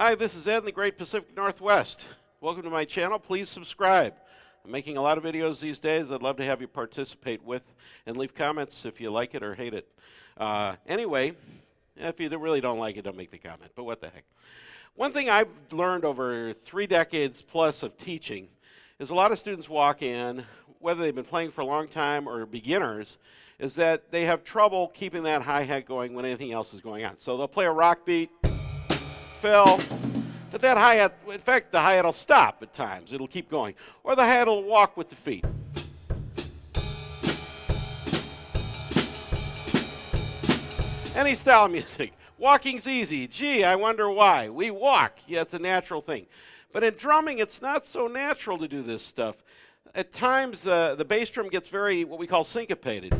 Hi, this is Ed in the Great Pacific Northwest. Welcome to my channel. Please subscribe. I'm making a lot of videos these days. I'd love to have you participate with and leave comments if you like it or hate it. Anyway, if you really don't like it, don't make the comment, but what the heck. One thing I've learned over 3 decades plus of teaching is a lot of students walk in, whether they've been playing for a long time or beginners, is that they have trouble keeping that hi-hat going when anything else is going on. So they'll play a rock beat, fill, but that hi-hat, in fact, the hi-hat will stop at times. It'll keep going. Or the hi-hat will walk with the feet. Any style of music. Walking's easy. Gee, I wonder why. We walk. Yeah, it's a natural thing. But in drumming, it's not so natural to do this stuff. At times, the bass drum gets very, what we call syncopated,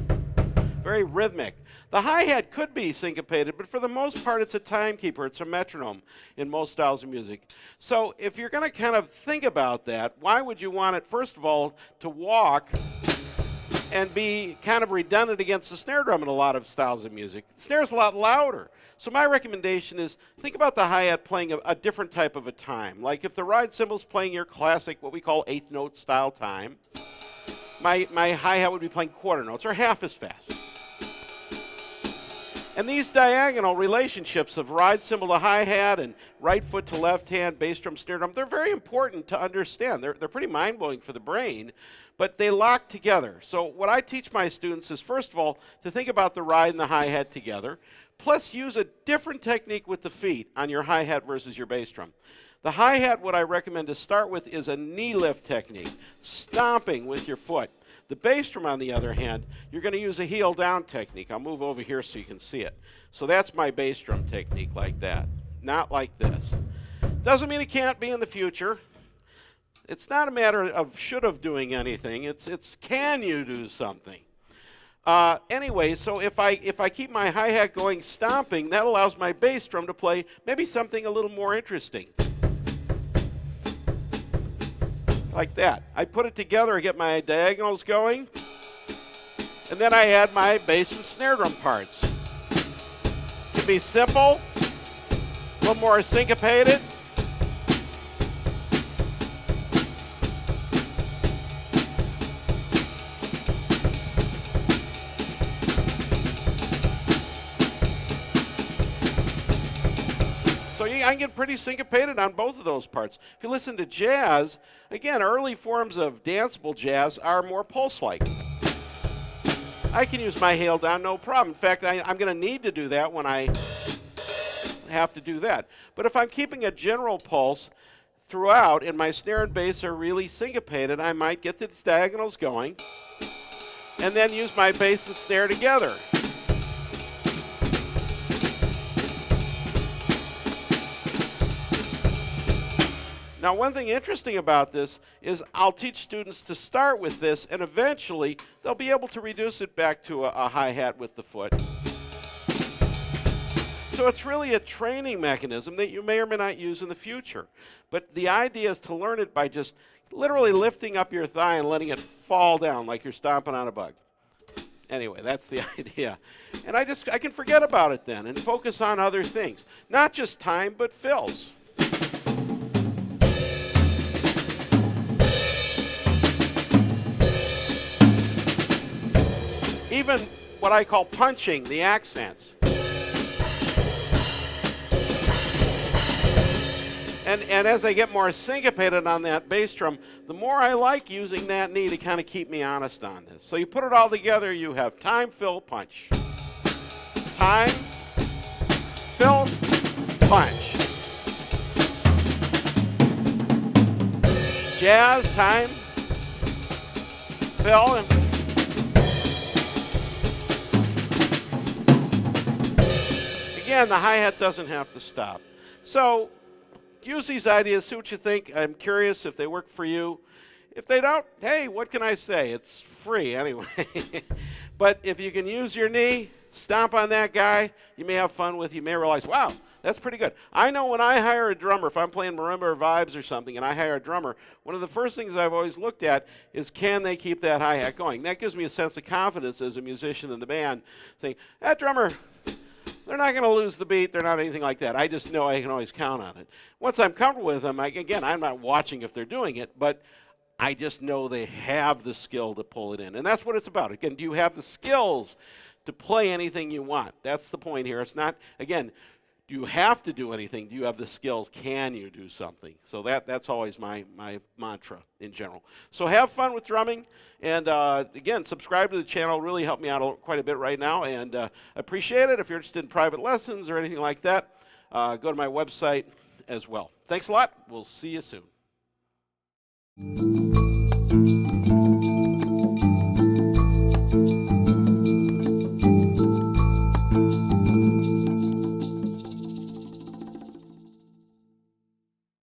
very rhythmic. The hi-hat could be syncopated, but for the most part, it's a timekeeper. It's a metronome in most styles of music. So if you're going to kind of think about that, why would you want it, first of all, to walk and be kind of redundant against the snare drum in a lot of styles of music? The snare's a lot louder. So my recommendation is think about the hi-hat playing a different type of a time. Like if the ride cymbal's playing your classic, what we call 8th note style time, my hi-hat would be playing quarter notes or half as fast. And these diagonal relationships of ride cymbal to hi-hat and right foot to left hand, bass drum, snare drum, they're very important to understand. They're pretty mind-blowing for the brain, but they lock together. So what I teach my students is, first of all, to think about the ride and the hi-hat together, plus use a different technique with the feet on your hi-hat versus your bass drum. The hi-hat, what I recommend to start with is a knee lift technique, stomping with your foot. The bass drum, on the other hand, you're going to use a heel down technique. I'll move over here so you can see it. So that's my bass drum technique, like that, not like this. Doesn't mean it can't be in the future. It's not a matter of should have doing anything. It's can you do something? Anyway, so if I keep my hi-hat going stomping, that allows my bass drum to play maybe something a little more interesting. Like that. I put it together, I get my diagonals going, and then I add my bass and snare drum parts. It can be simple, a little more syncopated. So I can get pretty syncopated on both of those parts. If you listen to jazz, again, early forms of danceable jazz are more pulse-like. I can use my heel down, no problem. In fact, I'm going to need to do that when I have to do that. But if I'm keeping a general pulse throughout and my snare and bass are really syncopated, I might get the diagonals going and then use my bass and snare together. Now, one thing interesting about this is I'll teach students to start with this, and eventually they'll be able to reduce it back to a hi-hat with the foot. So it's really a training mechanism that you may or may not use in the future. But the idea is to learn it by just literally lifting up your thigh and letting it fall down like you're stomping on a bug. Anyway, that's the idea. And I can forget about it then and focus on other things. Not just time, but fills. Even what I call punching the accents. And as I get more syncopated on that bass drum, the more I like using that knee to kind of keep me honest on this. So you put it all together, you have time, fill, punch. Time, fill, punch. Jazz, time, fill, and again, the hi-hat doesn't have to stop. So use these ideas, see what you think. I'm curious if they work for you. If they don't, hey, what can I say? It's free anyway. But if you can use your knee, stomp on that guy, you may have fun with it. You may realize, wow, that's pretty good. I know when I hire a drummer, if I'm playing marimba or vibes or something, and I hire a drummer, one of the first things I've always looked at is can they keep that hi-hat going? That gives me a sense of confidence as a musician in the band, saying, that drummer They're not going to lose the beat. They're not anything like that. I just know I can always count on it. Once I'm comfortable with them, again, I'm not watching if they're doing it, but I just know they have the skill to pull it in. And that's what it's about. Again, do you have the skills to play anything you want? That's the point here. It's not, again, do you have to do anything? Do you have the skills? Can you do something? So that's always my mantra in general. So have fun with drumming. And again, subscribe to the channel. Really help me out quite a bit right now. And appreciate it. If you're interested in private lessons or anything like that, go to my website as well. Thanks a lot. We'll see you soon.